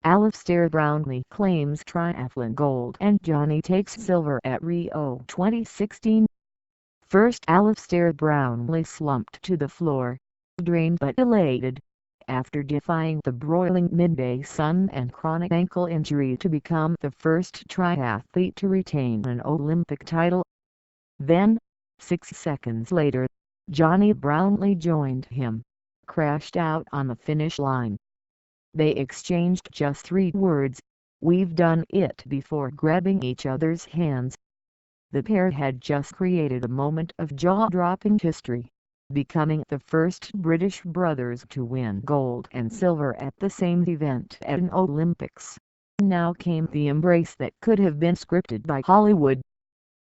Alistair Brownlee claims triathlon gold and Jonny takes silver at Rio 2016. First, Alistair Brownlee slumped to the floor, drained but elated, after defying the broiling midday sun and chronic ankle injury to become the first triathlete to retain an Olympic title. Then, 6 seconds later, Jonny Brownlee joined him, crashed out on the finish line. They exchanged just 3 words, "We've done it," before grabbing each other's hands. The pair had just created a moment of jaw-dropping history, becoming the first British brothers to win gold and silver at the same event at an Olympics. Now came the embrace that could have been scripted by Hollywood.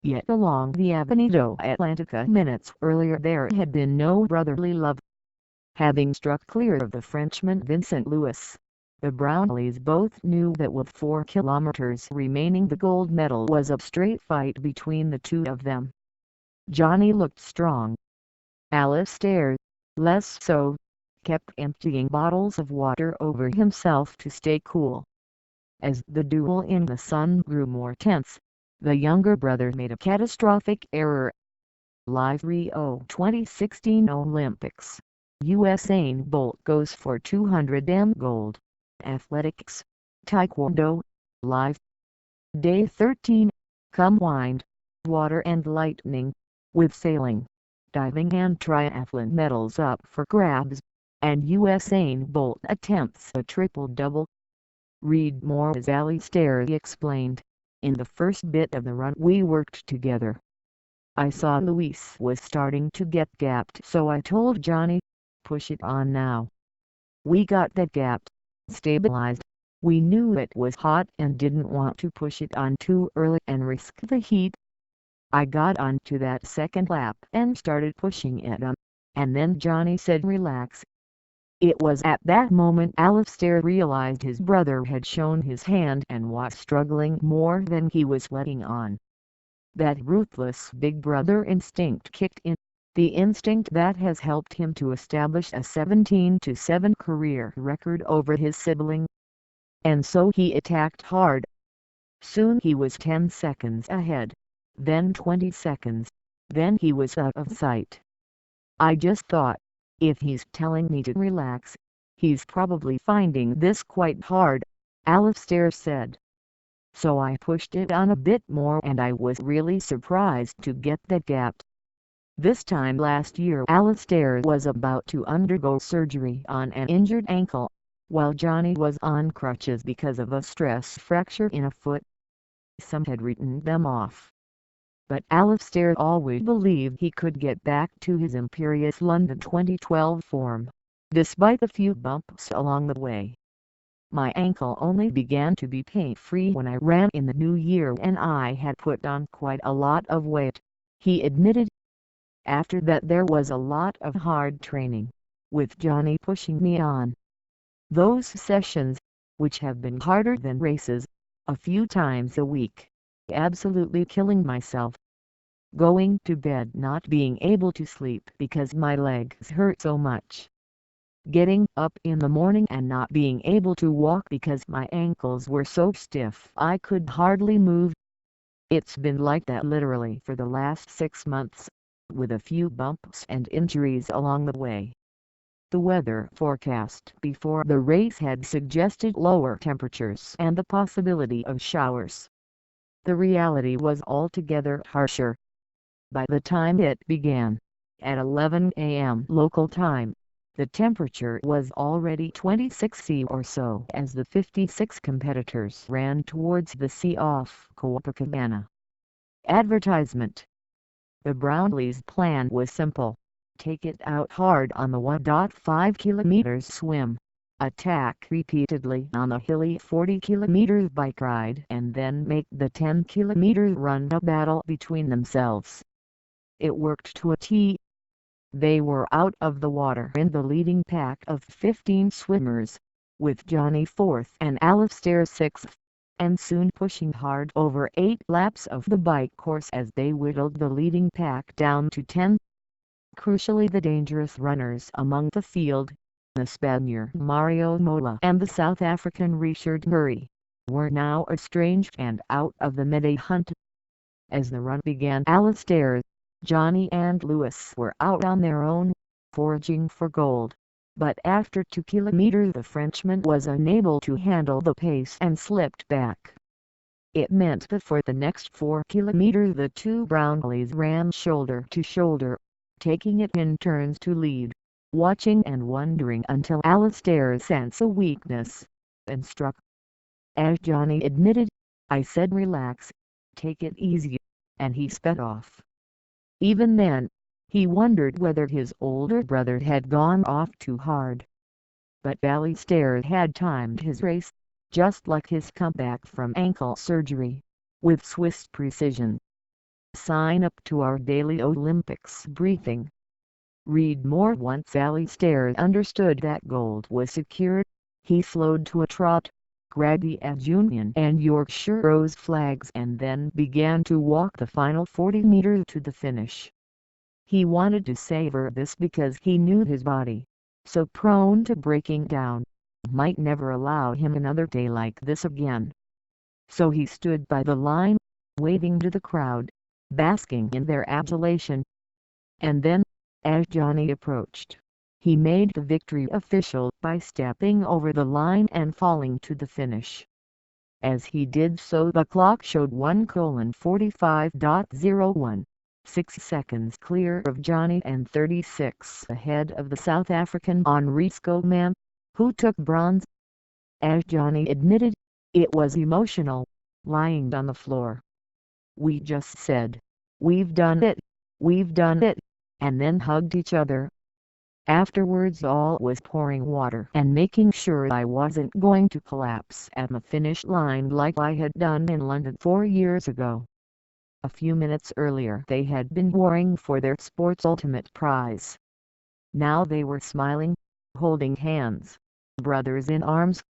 Yet along the Avenida Atlantica minutes earlier there had been no brotherly love. Having struck clear of the Frenchman Vincent Louis, the Brownlees both knew that with 4 kilometers remaining the gold medal was a straight fight between the two of them. Jonny looked strong. Alistair, less so, kept emptying bottles of water over himself to stay cool. As the duel in the sun grew more tense, the younger brother made a catastrophic error. Live Rio 2016 Olympics. Usain Bolt goes for 200m gold. Athletics, Taekwondo, live. Day 13, combined, water and lightning, with sailing, diving and triathlon medals up for grabs, and Usain Bolt attempts a triple-double. Read more as Alistair explained. "In the first bit of the run we worked together. I saw Luis was starting to get gapped, so I told Jonny, push it on now. We got that gapped, stabilized. We knew it was hot and didn't want to push it on too early and risk the heat. I got onto that second lap and started pushing it on, and then Jonny said relax." It was at that moment Alistair realized his brother had shown his hand and was struggling more than he was letting on. That ruthless big brother instinct kicked in, the instinct that has helped him to establish a 17-7 career record over his sibling. And so he attacked hard. Soon he was 10 seconds ahead, then 20 seconds, then he was out of sight. "I just thought, if he's telling me to relax, he's probably finding this quite hard," Alistair said. "So I pushed it on a bit more and I was really surprised to get that gap." This time last year Alistair was about to undergo surgery on an injured ankle, while Jonny was on crutches because of a stress fracture in a foot. Some had written them off. But Alistair always believed he could get back to his imperious London 2012 form, despite a few bumps along the way. "My ankle only began to be pain-free when I ran in the new year and I had put on quite a lot of weight," he admitted. "After that there was a lot of hard training, with Jonny pushing me on. Those sessions, which have been harder than races, a few times a week, absolutely killing myself. Going to bed not being able to sleep because my legs hurt so much. Getting up in the morning and not being able to walk because my ankles were so stiff I could hardly move. It's been like that literally for the last 6 months, with a few bumps and injuries along the way." The weather forecast before the race had suggested lower temperatures and the possibility of showers. The reality was altogether harsher. By the time it began, at 11 a.m. local time, the temperature was already 26 C or so as the 56 competitors ran towards the sea off Copacabana. Advertisement. The Brownlees' plan was simple: take it out hard on the 1.5 km swim, attack repeatedly on the hilly 40 km bike ride and then make the 10 km run a battle between themselves. It worked to a T. They were out of the water in the leading pack of 15 swimmers, with Jonny fourth and Alistair sixth, and soon pushing hard over 8 laps of the bike course as they whittled the leading pack down to 10. Crucially, the dangerous runners among the field, The Spaniard Mario Mola and the South African Richard Murray were now estranged and out of the medal hunt. As the run began, Alistair, Jonny and Lewis were out on their own, foraging for gold. But after 2 kilometers the Frenchman was unable to handle the pace and slipped back. It meant that for the next 4 kilometers the two Brownlees ran shoulder to shoulder, taking it in turns to lead, watching and wondering until Alistair sensed a weakness, and struck. As Jonny admitted, "I said relax, take it easy," and he sped off. Even then, he wondered whether his older brother had gone off too hard. But Alistair had timed his race, just like his comeback from ankle surgery, with Swiss precision. Sign up to our daily Olympics briefing. Read more. Once Alistair understood that gold was secured, he slowed to a trot, grabbed the Union and Yorkshire Rose flags and then began to walk the final 40 meters to the finish. He wanted to savor this because he knew his body, so prone to breaking down, might never allow him another day like this again. So he stood by the line, waving to the crowd, basking in their adulation. And then, as Jonny approached, he made the victory official by stepping over the line and falling to the finish. As he did so the clock showed 1:45.01, 6 seconds clear of Jonny and 36 ahead of the South African Henri Schoeman, who took bronze. As Jonny admitted, it was emotional, lying on the floor. "We just said, 'We've done it, we've done it,' and then hugged each other. Afterwards all was pouring water and making sure I wasn't going to collapse at the finish line like I had done in London 4 years ago." A few minutes earlier they had been warring for their sport's ultimate prize. Now they were smiling, holding hands, brothers in arms,